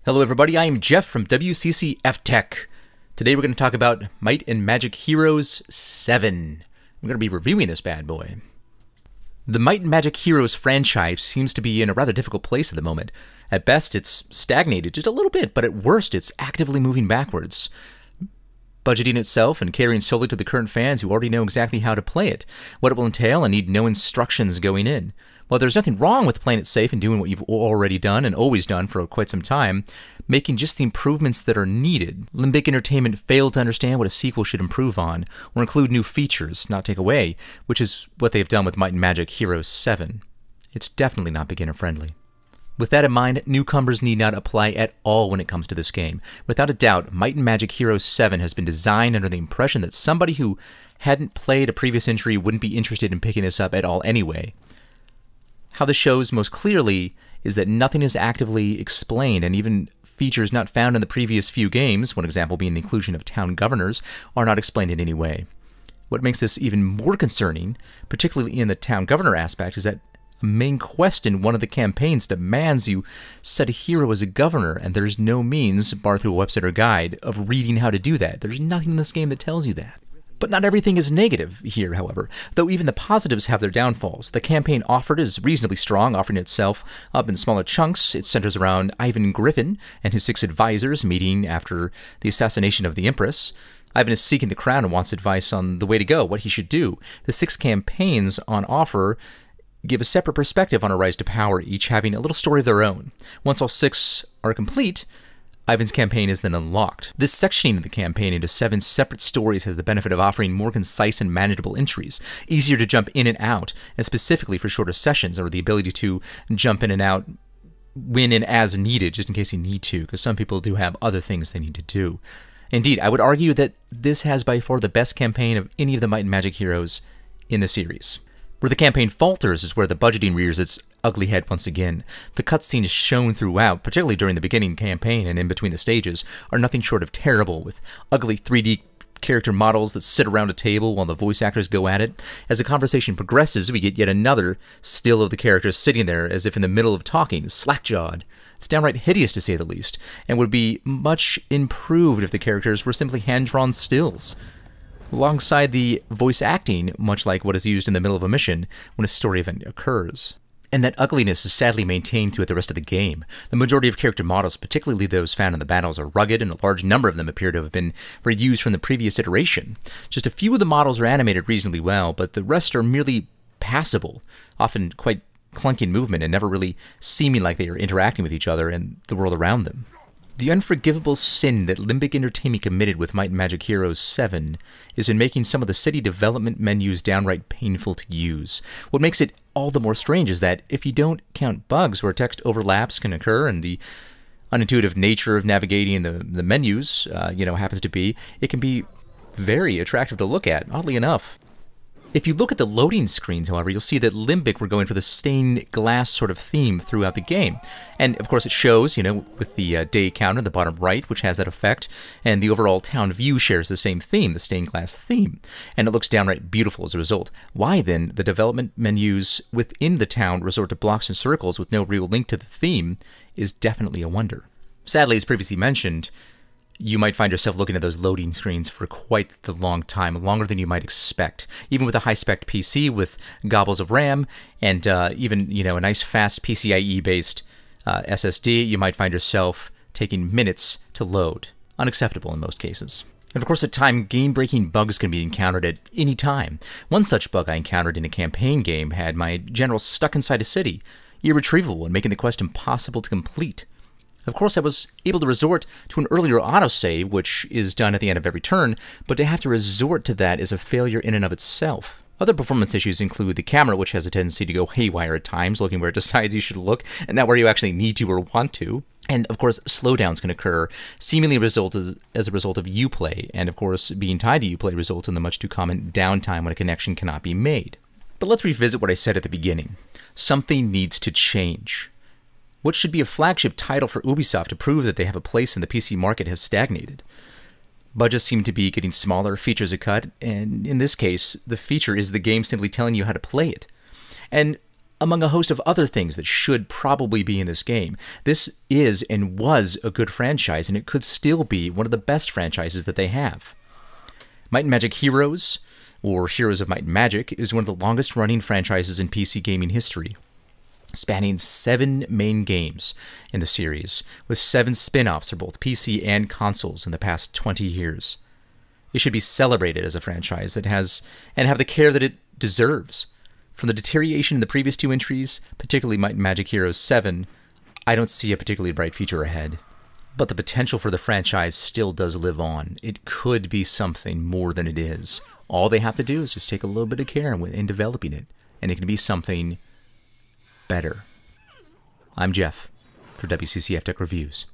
Hello everybody, I am Jeff from Wccftech. Today we're going to talk about Might and Magic Heroes VII. I'm going to be reviewing this bad boy. The Might and Magic Heroes franchise seems to be in a rather difficult place at the moment. At best, it's stagnated just a little bit, but at worst, it's actively moving backwards. Budgeting itself and catering solely to the current fans who already know exactly how to play it, what it will entail, and need no instructions going in. While there's nothing wrong with playing it safe and doing what you've already done and always done for quite some time, making just the improvements that are needed, Limbic Entertainment failed to understand what a sequel should improve on, or include new features, not take away, which is what they've done with Might and Magic Heroes VII. It's definitely not beginner-friendly. With that in mind, newcomers need not apply at all when it comes to this game. Without a doubt, Might and Magic Heroes VII has been designed under the impression that somebody who hadn't played a previous entry wouldn't be interested in picking this up at all anyway. How this shows most clearly is that nothing is actively explained, and even features not found in the previous few games, one example being the inclusion of town governors, are not explained in any way. What makes this even more concerning, particularly in the town governor aspect, is that a main quest in one of the campaigns demands you set a hero as a governor, and there's no means, bar through a website or guide, of reading how to do that. There's nothing in this game that tells you that. But not everything is negative here, however, though even the positives have their downfalls. The campaign offered is reasonably strong, offering itself up in smaller chunks. It centers around Ivan Griffin and his 6 advisors meeting after the assassination of the Empress. Ivan is seeking the crown and wants advice on the way to go, what he should do. The 6 campaigns on offer give a separate perspective on a rise to power, each having a little story of their own. Once all 6 are complete, Ivan's campaign is then unlocked. This sectioning of the campaign into 7 separate stories has the benefit of offering more concise and manageable entries, easier to jump in and out, and specifically for shorter sessions, or the ability to jump in and out when and as needed, just in case you need to, because some people do have other things they need to do. Indeed, I would argue that this has by far the best campaign of any of the Might and Magic heroes in the series. Where the campaign falters is where the budgeting rears its ugly head once again. The cutscenes shown throughout, particularly during the beginning campaign and in between the stages, are nothing short of terrible, with ugly 3D character models that sit around a table while the voice actors go at it. As the conversation progresses, we get yet another still of the characters sitting there as if in the middle of talking, slack-jawed. It's downright hideous to say the least, and would be much improved if the characters were simply hand-drawn stills, alongside the voice acting, much like what is used in the middle of a mission when a story event occurs. And that ugliness is sadly maintained throughout the rest of the game. The majority of character models, particularly those found in the battles, are rugged, and a large number of them appear to have been reused from the previous iteration. Just a few of the models are animated reasonably well, but the rest are merely passable, often quite clunky in movement and never really seeming like they are interacting with each other and the world around them. The unforgivable sin that Limbic Entertainment committed with Might and Magic Heroes VII is in making some of the city development menus downright painful to use. What makes it all the more strange is that if you don't count bugs where text overlaps can occur and the unintuitive nature of navigating the menus, happens to be, it can be very attractive to look at, oddly enough. If you look at the loading screens, however, you'll see that Limbic were going for the stained glass sort of theme throughout the game. And, of course, it shows, with the day counter in the bottom right, which has that effect, and the overall town view shares the same theme, the stained glass theme. And it looks downright beautiful as a result. Why, then, the development menus within the town resort to blocks and circles with no real link to the theme is definitely a wonder. Sadly, as previously mentioned, you might find yourself looking at those loading screens for quite the long time, longer than you might expect. Even with a high-spec PC with gobbles of RAM and even, a nice fast PCIe-based SSD, you might find yourself taking minutes to load. Unacceptable in most cases. And of course, at times, game-breaking bugs can be encountered at any time. One such bug I encountered in a campaign game had my general stuck inside a city, irretrievable and making the quest impossible to complete. Of course, I was able to resort to an earlier autosave, which is done at the end of every turn, but to have to resort to that is a failure in and of itself. Other performance issues include the camera, which has a tendency to go haywire at times, looking where it decides you should look, and not where you actually need to or want to. And, of course, slowdowns can occur, seemingly as a result of Uplay, and, of course, being tied to Uplay results in the much too common downtime when a connection cannot be made. But let's revisit what I said at the beginning. Something needs to change. What should be a flagship title for Ubisoft to prove that they have a place in the PC market has stagnated. Budgets seem to be getting smaller, features are cut, and in this case, the feature is the game simply telling you how to play it. And among a host of other things that should probably be in this game. This is and was a good franchise, and it could still be one of the best franchises that they have. Might and Magic Heroes, or Heroes of Might and Magic, is one of the longest-running franchises in PC gaming history, spanning 7 main games in the series, with 7 spin-offs for both PC and consoles in the past 20 years. It should be celebrated as a franchise that has, and have the care that it deserves. From the deterioration in the previous 2 entries, particularly Might and Magic Heroes VII, I don't see a particularly bright future ahead. But the potential for the franchise still does live on. It could be something more than it is. All they have to do is just take a little bit of care in developing it, and it can be something better. I'm Jeff for Wccftech Reviews.